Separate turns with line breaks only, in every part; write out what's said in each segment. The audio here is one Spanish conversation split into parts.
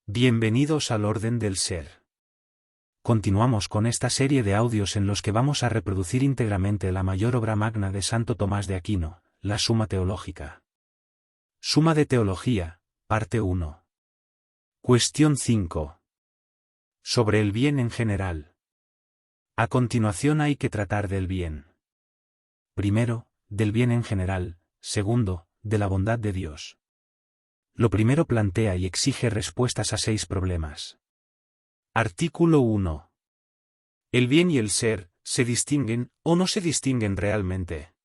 Bienvenidos al orden del ser. Continuamos con esta serie de audios en los que vamos a reproducir íntegramente la mayor obra magna de Santo Tomás de Aquino, la Suma Teológica. Suma de Teología, parte 1. Cuestión 5. Sobre el bien en general. A continuación hay que tratar del bien. Primero, del bien en general, segundo, de la bondad de Dios. Lo primero plantea y exige respuestas a 6 problemas. Artículo 1. ¿El bien y el ser se distinguen o no se distinguen realmente?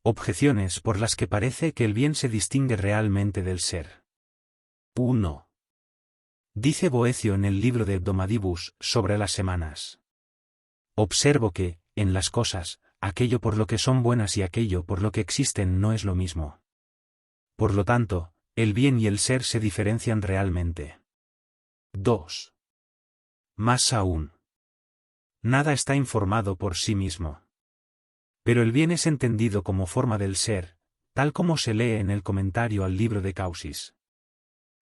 Objeciones por las que parece que el bien se distingue realmente del ser. 1. Dice Boecio en el libro de Hebdomadibus sobre las semanas. Observo que, en las cosas, aquello por lo que son buenas y aquello por lo que existen no es lo mismo. Por lo tanto, el bien y el ser se diferencian realmente. 2. Más aún. Nada está informado por sí mismo. Pero el bien es entendido como forma del ser, tal como se lee en el comentario al libro de Causis.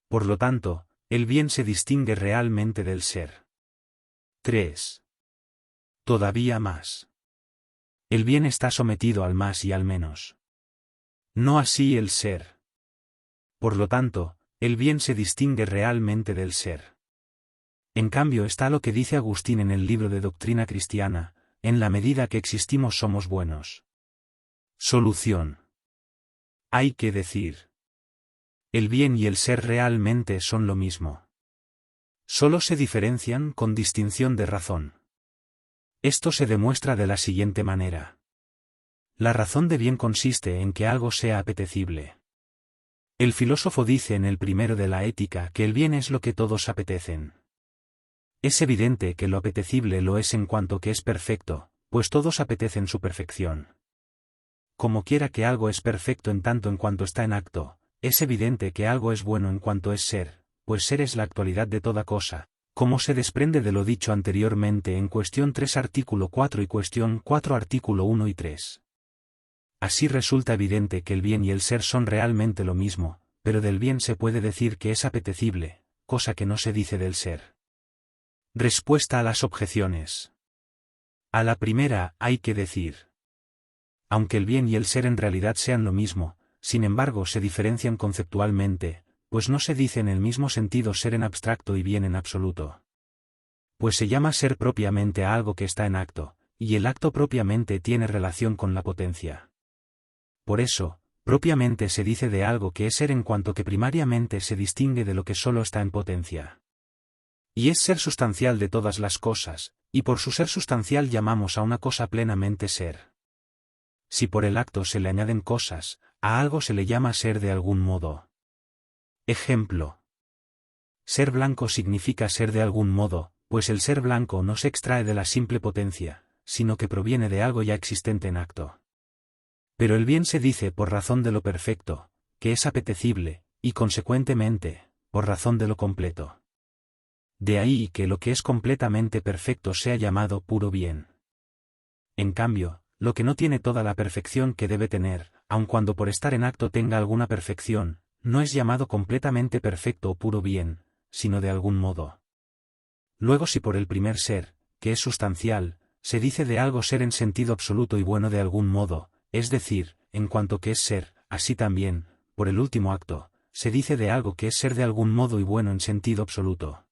Por lo tanto, el bien se distingue realmente del ser. 3. Todavía más. El bien está sometido al más y al menos. No así el ser. Por lo tanto, el bien se distingue realmente del ser. En cambio está lo que dice Agustín en el libro de Doctrina Cristiana: en la medida que existimos somos buenos. Solución. Hay que decir: el bien y el ser realmente son lo mismo. Solo se diferencian con distinción de razón. Esto se demuestra de la siguiente manera. La razón de bien consiste en que algo sea apetecible. El filósofo dice en el primero de la Ética que el bien es lo que todos apetecen. Es evidente que lo apetecible lo es en cuanto que es perfecto, pues todos apetecen su perfección. Como quiera que algo es perfecto en tanto en cuanto está en acto, es evidente que algo es bueno en cuanto es ser, pues ser es la actualidad de toda cosa, como se desprende de lo dicho anteriormente en cuestión 3 artículo 4 y cuestión 4 artículo 1 y 3. Así resulta evidente que el bien y el ser son realmente lo mismo, pero del bien se puede decir que es apetecible, cosa que no se dice del ser. Respuesta a las objeciones. A la primera hay que decir: aunque el bien y el ser en realidad sean lo mismo, sin embargo se diferencian conceptualmente, pues no se dice en el mismo sentido ser en abstracto y bien en absoluto. Pues se llama ser propiamente a algo que está en acto, y el acto propiamente tiene relación con la potencia. Por eso, propiamente se dice de algo que es ser en cuanto que primariamente se distingue de lo que solo está en potencia. Y es ser sustancial de todas las cosas, y por su ser sustancial llamamos a una cosa plenamente ser. Si por el acto se le añaden cosas, a algo se le llama ser de algún modo. Ejemplo. Ser blanco significa ser de algún modo, pues el ser blanco no se extrae de la simple potencia, sino que proviene de algo ya existente en acto. Pero el bien se dice por razón de lo perfecto, que es apetecible, y consecuentemente, por razón de lo completo. De ahí que lo que es completamente perfecto sea llamado puro bien. En cambio, lo que no tiene toda la perfección que debe tener, aun cuando por estar en acto tenga alguna perfección, no es llamado completamente perfecto o puro bien, sino de algún modo. Luego si por el primer ser, que es sustancial, se dice de algo ser en sentido absoluto y bueno de algún modo, es decir, en cuanto que es ser, así también, por el último acto, se dice de algo que es ser de algún modo y bueno en sentido absoluto.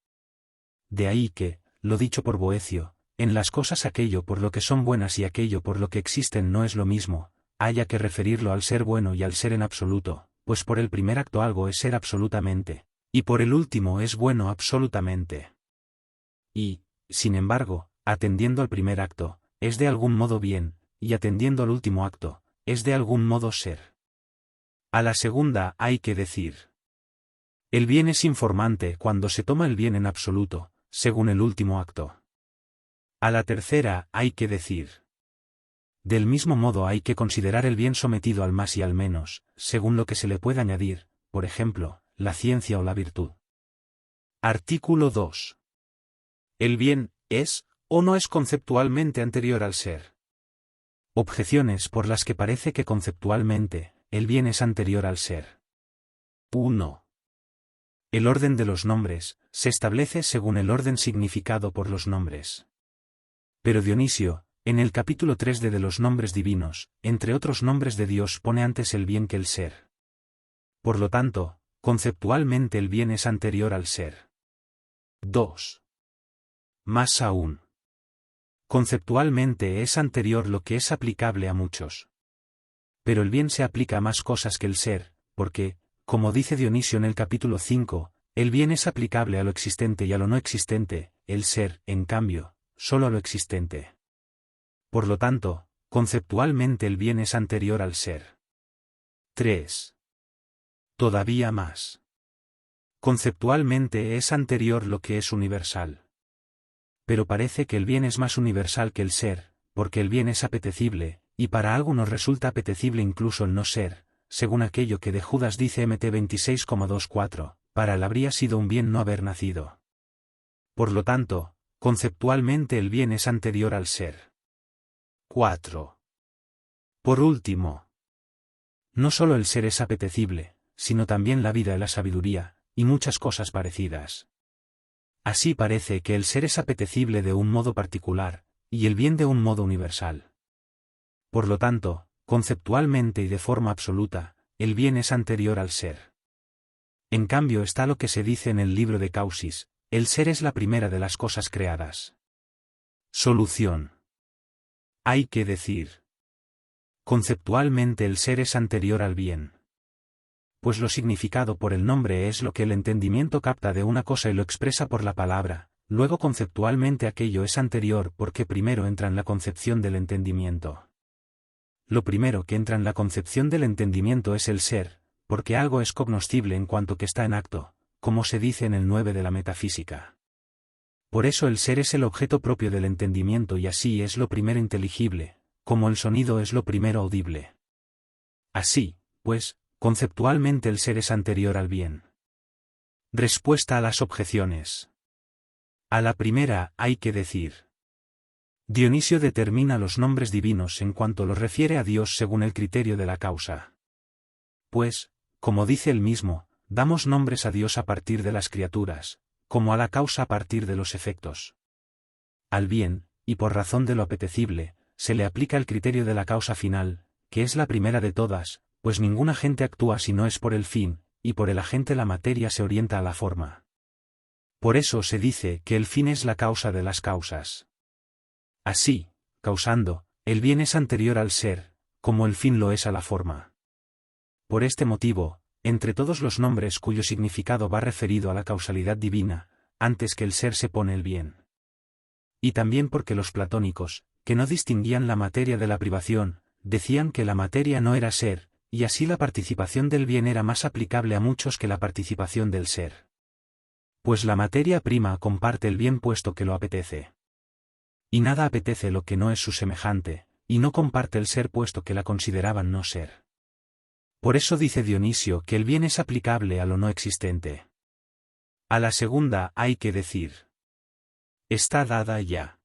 De ahí que, lo dicho por Boecio, en las cosas aquello por lo que son buenas y aquello por lo que existen no es lo mismo, haya que referirlo al ser bueno y al ser en absoluto, pues por el primer acto algo es ser absolutamente, y por el último es bueno absolutamente. Y, sin embargo, atendiendo al primer acto, es de algún modo bien, y atendiendo al último acto, es de algún modo ser. A la segunda hay que decir: el bien es informante cuando se toma el bien en absoluto, según el último acto. A la tercera hay que decir: del mismo modo hay que considerar el bien sometido al más y al menos, según lo que se le puede añadir, por ejemplo, la ciencia o la virtud. Artículo 2. ¿El bien es o no es conceptualmente anterior al ser? Objeciones por las que parece que conceptualmente, el bien es anterior al ser. 1. El orden de los nombres se establece según el orden significado por los nombres. Pero Dionisio, en el capítulo 3 de los nombres divinos, entre otros nombres de Dios pone antes el bien que el ser. Por lo tanto, conceptualmente el bien es anterior al ser. 2. Más aún. Conceptualmente es anterior lo que es aplicable a muchos. Pero el bien se aplica a más cosas que el ser, porque, como dice Dionisio en el capítulo 5, el bien es aplicable a lo existente y a lo no existente, el ser, en cambio, solo a lo existente. Por lo tanto, conceptualmente el bien es anterior al ser. 3. Todavía más. Conceptualmente es anterior lo que es universal. Pero parece que el bien es más universal que el ser, porque el bien es apetecible, y para algo nos resulta apetecible incluso el no ser, según aquello que de Judas dice Mt 26,24, para él habría sido un bien no haber nacido. Por lo tanto, conceptualmente el bien es anterior al ser. 4. Por último, no solo el ser es apetecible, sino también la vida y la sabiduría, y muchas cosas parecidas. Así parece que el ser es apetecible de un modo particular, y el bien de un modo universal. Por lo tanto, conceptualmente y de forma absoluta, el bien es anterior al ser. En cambio está lo que se dice en el libro de Causis, el ser es la primera de las cosas creadas. Solución. Hay que decir. Conceptualmente el ser es anterior al bien. Pues lo significado por el nombre es lo que el entendimiento capta de una cosa y lo expresa por la palabra, luego conceptualmente aquello es anterior porque primero entra en la concepción del entendimiento. Lo primero que entra en la concepción del entendimiento es el ser, porque algo es cognoscible en cuanto que está en acto, como se dice en el 9 de la metafísica. Por eso el ser es el objeto propio del entendimiento y así es lo primero inteligible, como el sonido es lo primero audible. Así, pues, conceptualmente el ser es anterior al bien. Respuesta a las objeciones. A la primera hay que decir. Dionisio determina los nombres divinos en cuanto los refiere a Dios según el criterio de la causa. Pues, como dice él mismo, damos nombres a Dios a partir de las criaturas, como a la causa a partir de los efectos. Al bien, y por razón de lo apetecible, se le aplica el criterio de la causa final, que es la primera de todas, pues ningún agente actúa si no es por el fin, y por el agente la materia se orienta a la forma. Por eso se dice que el fin es la causa de las causas. Así, causando, el bien es anterior al ser, como el fin lo es a la forma. Por este motivo, entre todos los nombres cuyo significado va referido a la causalidad divina, antes que el ser se pone el bien. Y también porque los platónicos, que no distinguían la materia de la privación, decían que la materia no era ser, y así la participación del bien era más aplicable a muchos que la participación del ser. Pues la materia prima comparte el bien puesto que lo apetece. Y nada apetece lo que no es su semejante, y no comparte el ser puesto que la consideraban no ser. Por eso dice Dionisio que el bien es aplicable a lo no existente. A la segunda hay que decir. Está dada ya.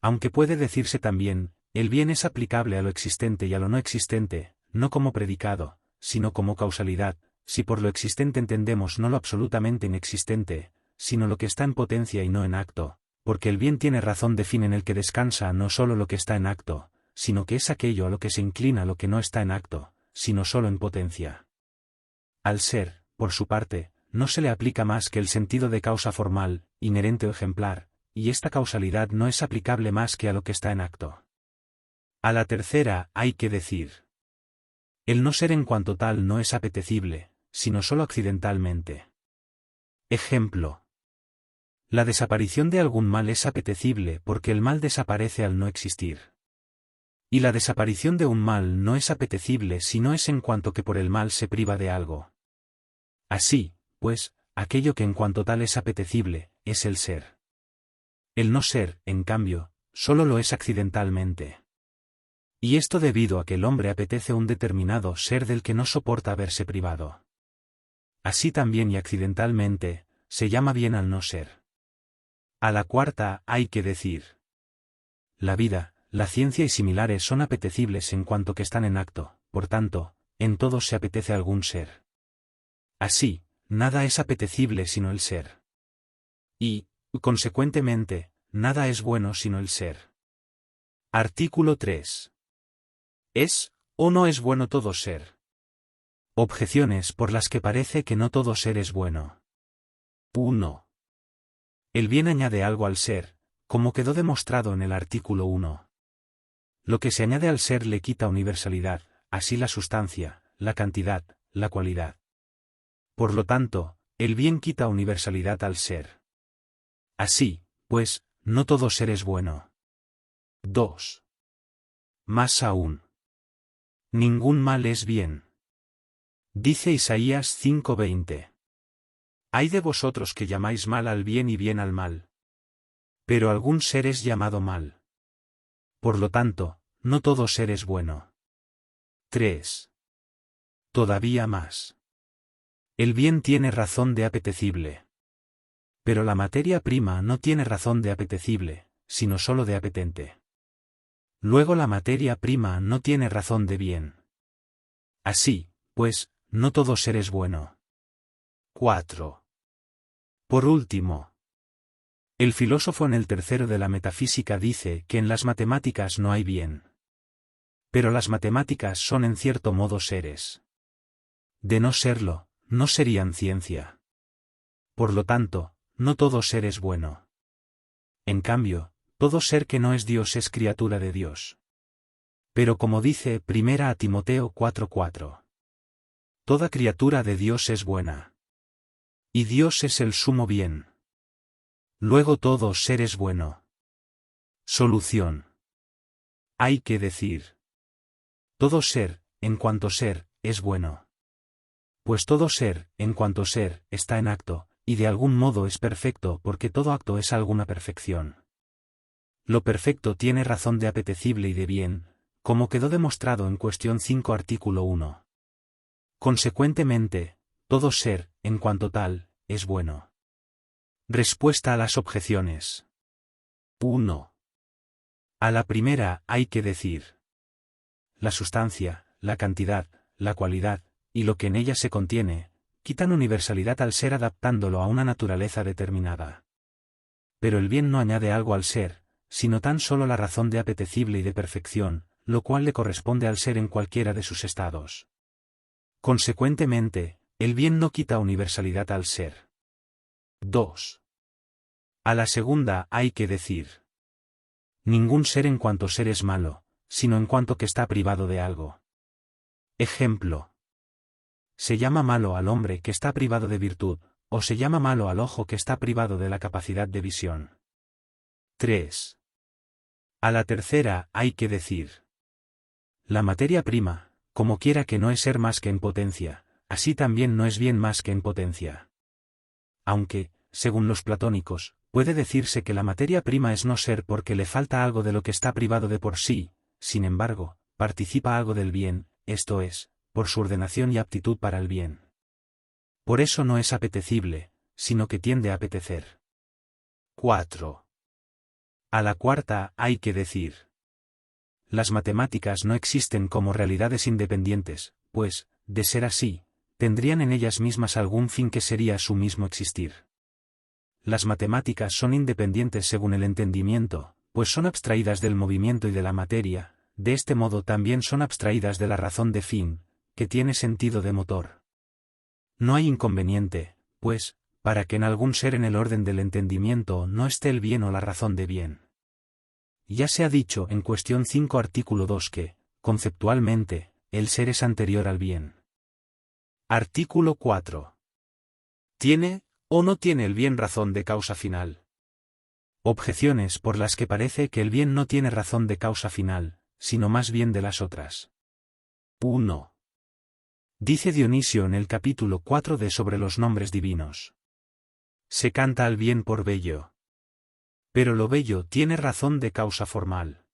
Aunque puede decirse también, el bien es aplicable a lo existente y a lo no existente, no como predicado, sino como causalidad, si por lo existente entendemos no lo absolutamente inexistente, sino lo que está en potencia y no en acto, porque el bien tiene razón de fin en el que descansa no solo lo que está en acto, sino que es aquello a lo que se inclina lo que no está en acto, sino solo en potencia. Al ser, por su parte, no se le aplica más que el sentido de causa formal, inherente o ejemplar, y esta causalidad no es aplicable más que a lo que está en acto. A la tercera hay que decir. El no ser en cuanto tal no es apetecible, sino solo accidentalmente. Ejemplo. La desaparición de algún mal es apetecible porque el mal desaparece al no existir. Y la desaparición de un mal no es apetecible si no es en cuanto que por el mal se priva de algo. Así, pues, aquello que en cuanto tal es apetecible, es el ser. El no ser, en cambio, solo lo es accidentalmente. Y esto debido a que el hombre apetece un determinado ser del que no soporta verse privado. Así también y accidentalmente, se llama bien al no ser. A la cuarta hay que decir. La vida, la ciencia y similares son apetecibles en cuanto que están en acto, por tanto, en todos se apetece algún ser. Así, nada es apetecible sino el ser. Y, consecuentemente, nada es bueno sino el ser. Artículo 3. ¿Es, o no es bueno todo ser? Objeciones por las que parece que no todo ser es bueno. 1. El bien añade algo al ser, como quedó demostrado en el artículo 1. Lo que se añade al ser le quita universalidad, así la sustancia, la cantidad, la cualidad. Por lo tanto, el bien quita universalidad al ser. Así, pues, no todo ser es bueno. 2. Más aún. Ningún mal es bien. Dice Isaías 5:20. Hay de vosotros que llamáis mal al bien y bien al mal. Pero algún ser es llamado mal. Por lo tanto, no todo ser es bueno. 3. Todavía más. El bien tiene razón de apetecible. Pero la materia prima no tiene razón de apetecible, sino sólo de apetente. Luego la materia prima no tiene razón de bien. Así, pues, no todo ser es bueno. 4. Por último, el filósofo en el tercero de la metafísica dice que en las matemáticas no hay bien. Pero las matemáticas son en cierto modo seres. De no serlo, no serían ciencia. Por lo tanto, no todo ser es bueno. En cambio, todo ser que no es Dios es criatura de Dios. Pero como dice 1 Timoteo 4:4. Toda criatura de Dios es buena. Y Dios es el sumo bien. Luego todo ser es bueno. Solución. Hay que decir. Todo ser, en cuanto ser, es bueno. Pues todo ser, en cuanto ser, está en acto, y de algún modo es perfecto porque todo acto es alguna perfección. Lo perfecto tiene razón de apetecible y de bien, como quedó demostrado en cuestión 5 artículo 1. Consecuentemente, todo ser, en cuanto tal, es bueno. Respuesta a las objeciones. 1. A la primera hay que decir. La sustancia, la cantidad, la cualidad, y lo que en ella se contiene, quitan universalidad al ser adaptándolo a una naturaleza determinada. Pero el bien no añade algo al ser, sino tan solo la razón de apetecible y de perfección, lo cual le corresponde al ser en cualquiera de sus estados. Consecuentemente, el bien no quita universalidad al ser. 2. A la segunda hay que decir. Ningún ser en cuanto ser es malo, sino en cuanto que está privado de algo. Ejemplo. Se llama malo al hombre que está privado de virtud, o se llama malo al ojo que está privado de la capacidad de visión. 3. A la tercera hay que decir. La materia prima, como quiera que no es ser más que en potencia, así también no es bien más que en potencia. Aunque, según los platónicos, puede decirse que la materia prima es no ser porque le falta algo de lo que está privado de por sí, sin embargo, participa algo del bien, esto es, por su ordenación y aptitud para el bien. Por eso no es apetecible, sino que tiende a apetecer. 4. A la cuarta hay que decir. Las matemáticas no existen como realidades independientes, pues, de ser así, tendrían en ellas mismas algún fin que sería su mismo existir. Las matemáticas son independientes según el entendimiento, pues son abstraídas del movimiento y de la materia, de este modo también son abstraídas de la razón de fin, que tiene sentido de motor. No hay inconveniente, pues, para que en algún ser en el orden del entendimiento no esté el bien o la razón de bien. Ya se ha dicho en cuestión 5 artículo 2 que, conceptualmente, el ser es anterior al bien. Artículo 4. ¿Tiene, o no tiene el bien razón de causa final? Objeciones por las que parece que el bien no tiene razón de causa final, sino más bien de las otras. 1. Dice Dionisio en el capítulo 4 de Sobre los nombres divinos. Se canta al bien por bello. Pero lo bello tiene razón de causa formal.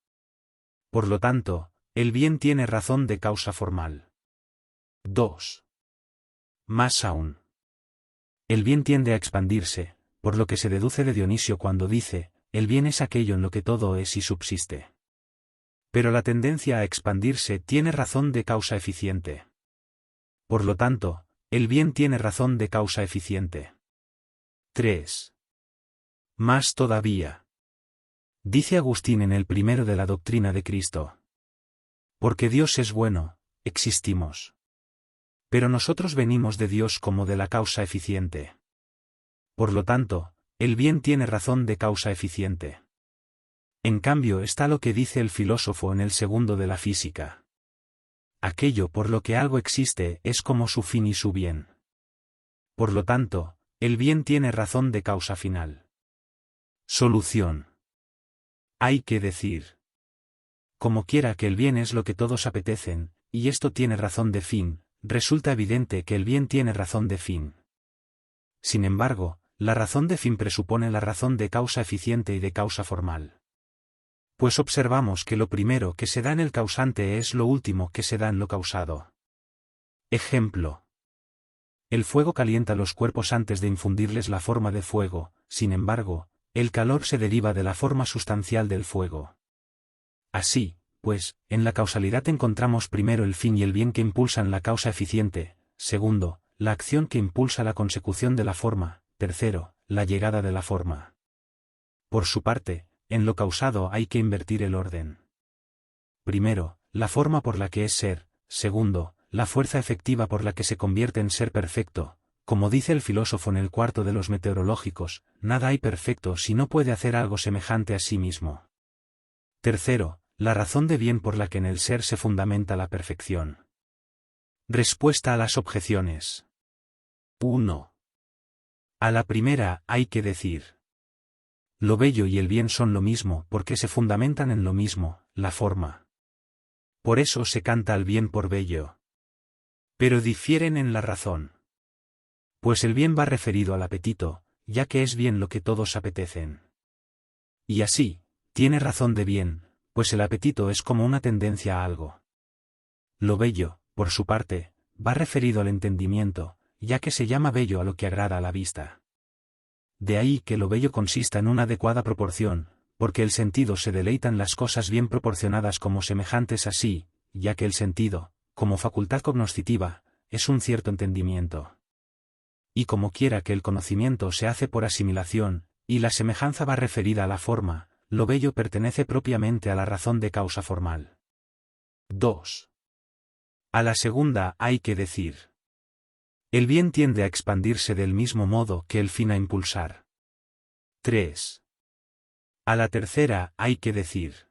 Por lo tanto, el bien tiene razón de causa formal. 2. Más aún. El bien tiende a expandirse, por lo que se deduce de Dionisio cuando dice, el bien es aquello en lo que todo es y subsiste. Pero la tendencia a expandirse tiene razón de causa eficiente. Por lo tanto, el bien tiene razón de causa eficiente. 3. Más todavía. Dice Agustín en el primero de la doctrina de Cristo. Porque Dios es bueno, existimos. Pero nosotros venimos de Dios como de la causa eficiente. Por lo tanto, el bien tiene razón de causa eficiente. En cambio está lo que dice el filósofo en el segundo de la física. Aquello por lo que algo existe es como su fin y su bien. Por lo tanto, el bien tiene razón de causa final. Solución. Hay que decir. Como quiera que el bien es lo que todos apetecen, y esto tiene razón de fin, resulta evidente que el bien tiene razón de fin. Sin embargo, la razón de fin presupone la razón de causa eficiente y de causa formal. Pues observamos que lo primero que se da en el causante es lo último que se da en lo causado. Ejemplo. El fuego calienta los cuerpos antes de infundirles la forma de fuego, sin embargo, el calor se deriva de la forma sustancial del fuego. Así, pues, en la causalidad encontramos primero el fin y el bien que impulsan la causa eficiente, segundo, la acción que impulsa la consecución de la forma, tercero, la llegada de la forma. Por su parte, en lo causado hay que invertir el orden. Primero, la forma por la que es ser, segundo, la fuerza efectiva por la que se convierte en ser perfecto. Como dice el filósofo en el cuarto de los meteorológicos, nada hay perfecto si no puede hacer algo semejante a sí mismo. Tercero, la razón de bien por la que en el ser se fundamenta la perfección. Respuesta a las objeciones. 1. A la primera hay que decir. Lo bello y el bien son lo mismo porque se fundamentan en lo mismo, la forma. Por eso se canta al bien por bello. Pero difieren en la razón. Pues el bien va referido al apetito, ya que es bien lo que todos apetecen. Y así, tiene razón de bien, pues el apetito es como una tendencia a algo. Lo bello, por su parte, va referido al entendimiento, ya que se llama bello a lo que agrada a la vista. De ahí que lo bello consista en una adecuada proporción, porque el sentido se deleita en las cosas bien proporcionadas como semejantes a sí, ya que el sentido, como facultad cognoscitiva, es un cierto entendimiento. Y como quiera que el conocimiento se hace por asimilación, y la semejanza va referida a la forma, lo bello pertenece propiamente a la razón de causa formal. 2. A la segunda hay que decir. El bien tiende a expandirse del mismo modo que el fin a impulsar. 3. A la tercera hay que decir.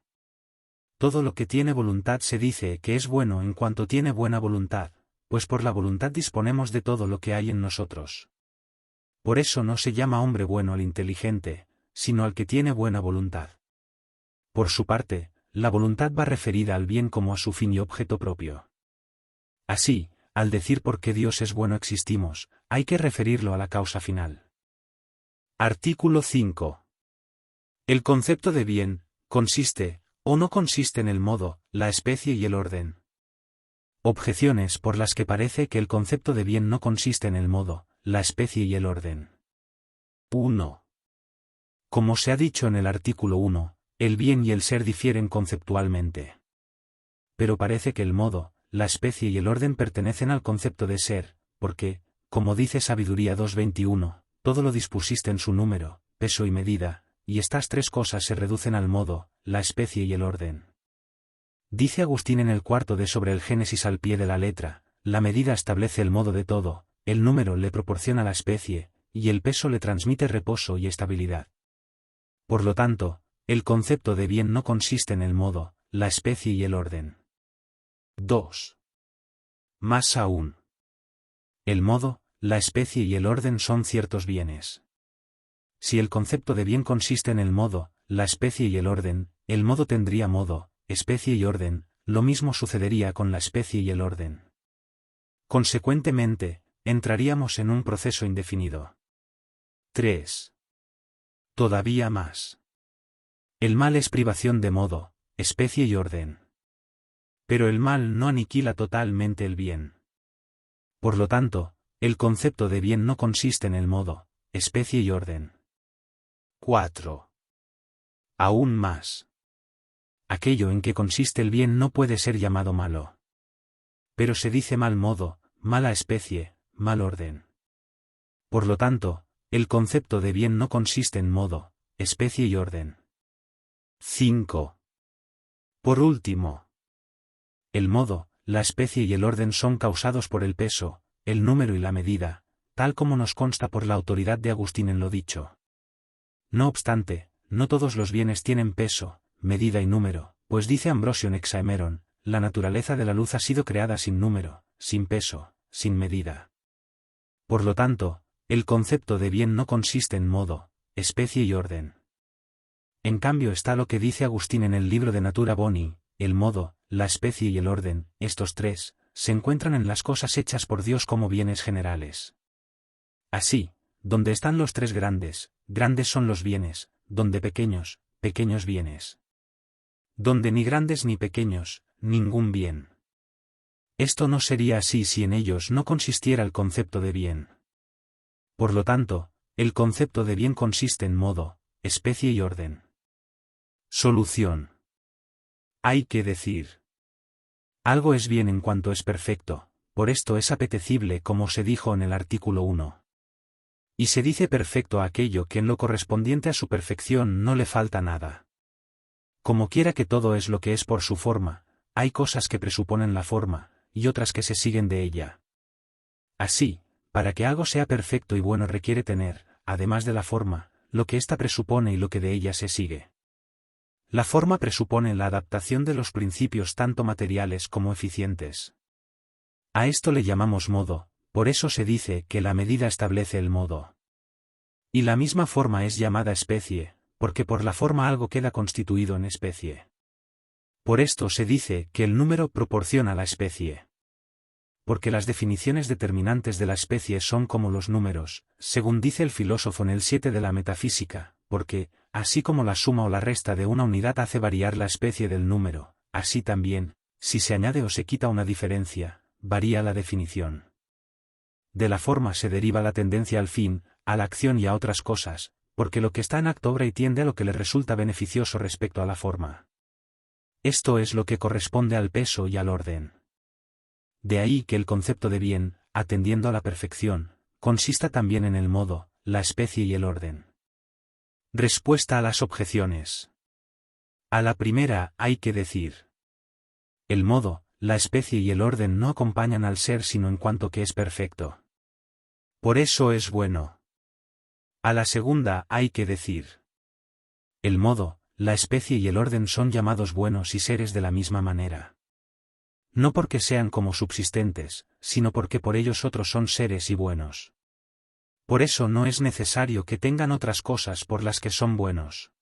Todo lo que tiene voluntad se dice que es bueno en cuanto tiene buena voluntad, pues por la voluntad disponemos de todo lo que hay en nosotros. Por eso no se llama hombre bueno al inteligente, sino al que tiene buena voluntad. Por su parte, la voluntad va referida al bien como a su fin y objeto propio. Así, al decir por qué Dios es bueno existimos, hay que referirlo a la causa final. Artículo 5. El concepto de bien, consiste, o no consiste en el modo, la especie y el orden. Objeciones por las que parece que el concepto de bien no consiste en el modo, la especie y el orden. 1. Como se ha dicho en el artículo 1, el bien y el ser difieren conceptualmente. Pero parece que el modo, la especie y el orden pertenecen al concepto de ser, porque, como dice Sabiduría 2:21, todo lo dispusiste en su número, peso y medida, y estas tres cosas se reducen al modo, la especie y el orden. Dice Agustín en el cuarto de sobre el Génesis al pie de la letra, la medida establece el modo de todo, el número le proporciona la especie, y el peso le transmite reposo y estabilidad. Por lo tanto, el concepto de bien no consiste en el modo, la especie y el orden. 2. Más aún. El modo, la especie y el orden son ciertos bienes. Si el concepto de bien consiste en el modo, la especie y el modo tendría modo, especie y orden, lo mismo sucedería con la especie y el orden. Consecuentemente, entraríamos en un proceso indefinido. 3. Todavía más. El mal es privación de modo, especie y orden. Pero el mal no aniquila totalmente el bien. Por lo tanto, el concepto de bien no consiste en el modo, especie y orden. 4. Aún más. Aquello en que consiste el bien no puede ser llamado malo. Pero se dice mal modo, mala especie, mal orden. Por lo tanto, el concepto de bien no consiste en modo, especie y orden. 5. Por último, el modo, la especie y el orden son causados por el peso, el número y la medida, tal como nos consta por la autoridad de Agustín en lo dicho. No obstante, no todos los bienes tienen peso, medida y número, pues dice Ambrosio en Hexaemeron, la naturaleza de la luz ha sido creada sin número, sin peso, sin medida. Por lo tanto, el concepto de bien no consiste en modo, especie y orden. En cambio está lo que dice Agustín en el libro de Natura Boni, el modo, la especie y el orden, estos tres, se encuentran en las cosas hechas por Dios como bienes generales. Así, donde están los tres grandes, grandes son los bienes, donde pequeños, pequeños bienes. Donde ni grandes ni pequeños, ningún bien. Esto no sería así si en ellos no consistiera el concepto de bien. Por lo tanto, el concepto de bien consiste en modo, especie y orden. Solución. Hay que decir. Algo es bien en cuanto es perfecto, por esto es apetecible como se dijo en el artículo 1. Y se dice perfecto a aquello que en lo correspondiente a su perfección no le falta nada. Como quiera que todo es lo que es por su forma, hay cosas que presuponen la forma, y otras que se siguen de ella. Así, para que algo sea perfecto y bueno requiere tener, además de la forma, lo que ésta presupone y lo que de ella se sigue. La forma presupone la adaptación de los principios tanto materiales como eficientes. A esto le llamamos modo, por eso se dice que la medida establece el modo. Y la misma forma es llamada especie, porque por la forma algo queda constituido en especie. Por esto se dice que el número proporciona la especie. Porque las definiciones determinantes de la especie son como los números, según dice el filósofo en el 7 de la metafísica, porque, así como la suma o la resta de una unidad hace variar la especie del número, así también, si se añade o se quita una diferencia, varía la definición. De la forma se deriva la tendencia al fin, a la acción y a otras cosas, porque lo que está en acto obra y tiende a lo que le resulta beneficioso respecto a la forma. Esto es lo que corresponde al peso y al orden. De ahí que el concepto de bien, atendiendo a la perfección, consista también en el modo, la especie y el orden. Respuesta a las objeciones. A la primera hay que decir. El modo, la especie y el orden no acompañan al ser sino en cuanto que es perfecto. Por eso es bueno. A la segunda hay que decir. El modo, la especie y el orden son llamados buenos y seres de la misma manera. No porque sean como subsistentes, sino porque por ellos otros son seres y buenos. Por eso no es necesario que tengan otras cosas por las que son buenos.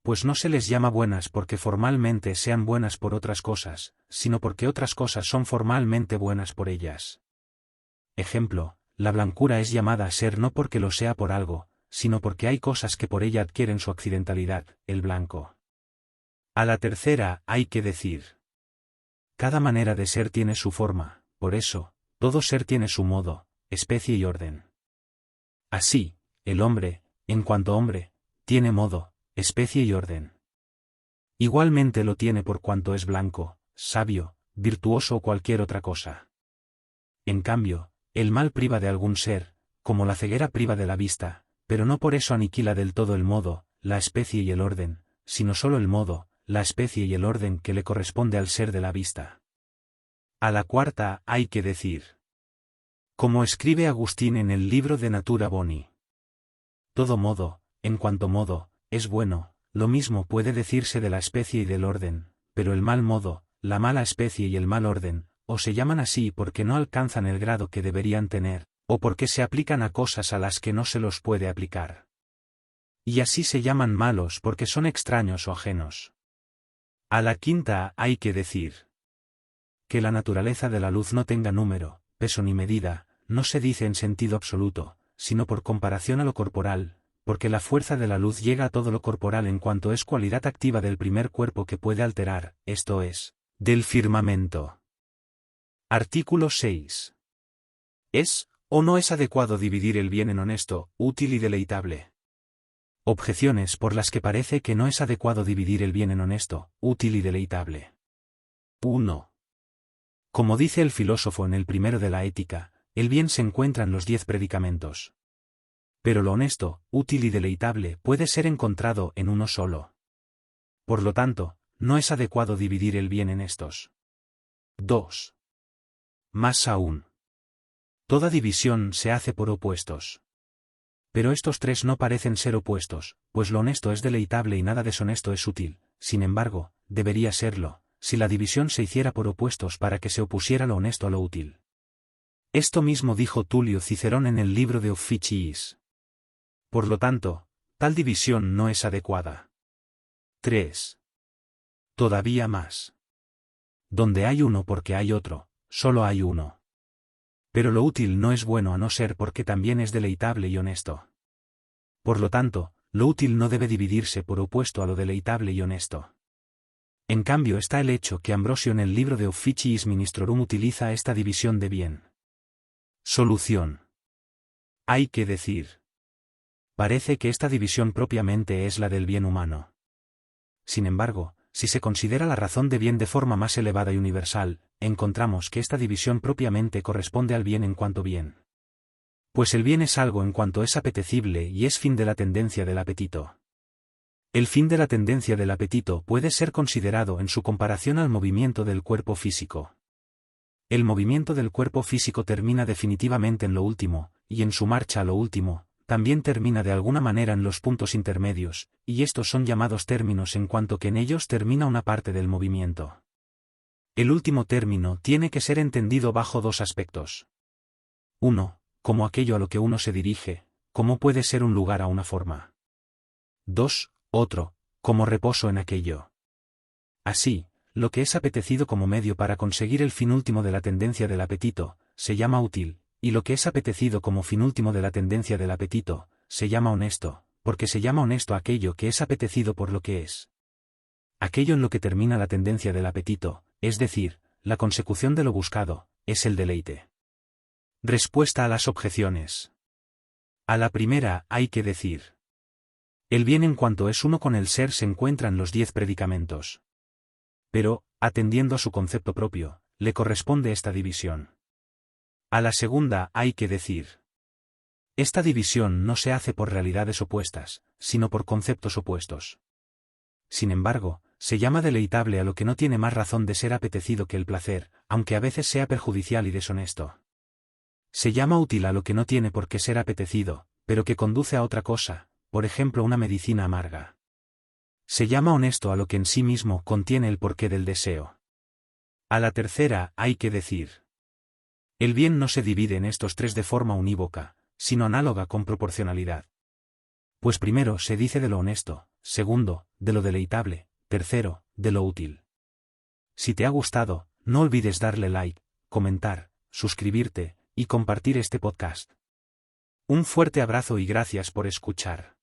Pues no se les llama buenas porque formalmente sean buenas por otras cosas, sino porque otras cosas son formalmente buenas por ellas. Ejemplo, la blancura es llamada a ser no porque lo sea por algo, sino porque hay cosas que por ella adquieren su accidentalidad, el blanco. A la tercera hay que decir. Cada manera de ser tiene su forma, por eso, todo ser tiene su modo, especie y orden. Así, el hombre, en cuanto hombre, tiene modo, especie y orden. Igualmente lo tiene por cuanto es blanco, sabio, virtuoso o cualquier otra cosa. En cambio, el mal priva de algún ser, como la ceguera priva de la vista, pero no por eso aniquila del todo el modo, la especie y el orden, sino solo el modo, la especie y el orden que le corresponde al ser de la vista. A la cuarta hay que decir. Como escribe Agustín en el libro de Natura Boni. Todo modo, en cuanto modo, es bueno, lo mismo puede decirse de la especie y del orden, pero el mal modo, la mala especie y el mal orden, o se llaman así porque no alcanzan el grado que deberían tener, o porque se aplican a cosas a las que no se los puede aplicar. Y así se llaman malos porque son extraños o ajenos. A la quinta hay que decir. Que la naturaleza de la luz no tenga número, peso ni medida, no se dice en sentido absoluto, sino por comparación a lo corporal, porque la fuerza de la luz llega a todo lo corporal en cuanto es cualidad activa del primer cuerpo que puede alterar, esto es, del firmamento. Artículo 6. ¿Es, o no es adecuado dividir el bien en honesto, útil y deleitable? Objeciones por las que parece que no es adecuado dividir el bien en honesto, útil y deleitable. 1. Como dice el filósofo en el primero de la Ética, el bien se encuentra en los 10 predicamentos. Pero lo honesto, útil y deleitable puede ser encontrado en uno solo. Por lo tanto, no es adecuado dividir el bien en estos 2. Más aún, toda división se hace por opuestos. Pero estos 3 no parecen ser opuestos, pues lo honesto es deleitable y nada deshonesto es útil. Sin embargo, debería serlo, si la división se hiciera por opuestos para que se opusiera lo honesto a lo útil. Esto mismo dijo Tulio Cicerón en el libro de Officiis. Por lo tanto, tal división no es adecuada. 3. Todavía más. Donde hay uno porque hay otro, solo hay uno. Pero lo útil no es bueno a no ser porque también es deleitable y honesto. Por lo tanto, lo útil no debe dividirse por opuesto a lo deleitable y honesto. En cambio está el hecho que Ambrosio en el libro de Officiis Ministrorum utiliza esta división de bien. Solución. Hay que decir. Parece que esta división propiamente es la del bien humano. Sin embargo, si se considera la razón de bien de forma más elevada y universal, encontramos que esta división propiamente corresponde al bien en cuanto bien. Pues el bien es algo en cuanto es apetecible y es fin de la tendencia del apetito. El fin de la tendencia del apetito puede ser considerado en su comparación al movimiento del cuerpo físico. El movimiento del cuerpo físico termina definitivamente en lo último, y en su marcha a lo último, también termina de alguna manera en los puntos intermedios, y estos son llamados términos en cuanto que en ellos termina una parte del movimiento. El último término tiene que ser entendido bajo 2 aspectos. 1. Como aquello a lo que uno se dirige, como puede ser un lugar a una forma. 2. Otro, como reposo en aquello. Así, lo que es apetecido como medio para conseguir el fin último de la tendencia del apetito, se llama útil, y lo que es apetecido como fin último de la tendencia del apetito, se llama honesto, porque se llama honesto aquello que es apetecido por lo que es. Aquello en lo que termina la tendencia del apetito, es decir, la consecución de lo buscado, es el deleite. Respuesta a las objeciones. A la primera hay que decir. El bien en cuanto es uno con el ser se encuentra en los 10 predicamentos. Pero, atendiendo a su concepto propio, le corresponde esta división. A la segunda hay que decir. Esta división no se hace por realidades opuestas, sino por conceptos opuestos. Sin embargo, se llama deleitable a lo que no tiene más razón de ser apetecido que el placer, aunque a veces sea perjudicial y deshonesto. Se llama útil a lo que no tiene por qué ser apetecido, pero que conduce a otra cosa, por ejemplo una medicina amarga. Se llama honesto a lo que en sí mismo contiene el porqué del deseo. A la tercera hay que decir. El bien no se divide en estos 3 de forma unívoca, sino análoga con proporcionalidad. Pues primero se dice de lo honesto, segundo, de lo deleitable, tercero, de lo útil. Si te ha gustado, no olvides darle like, comentar, suscribirte, y compartir este podcast. Un fuerte abrazo y gracias por escuchar.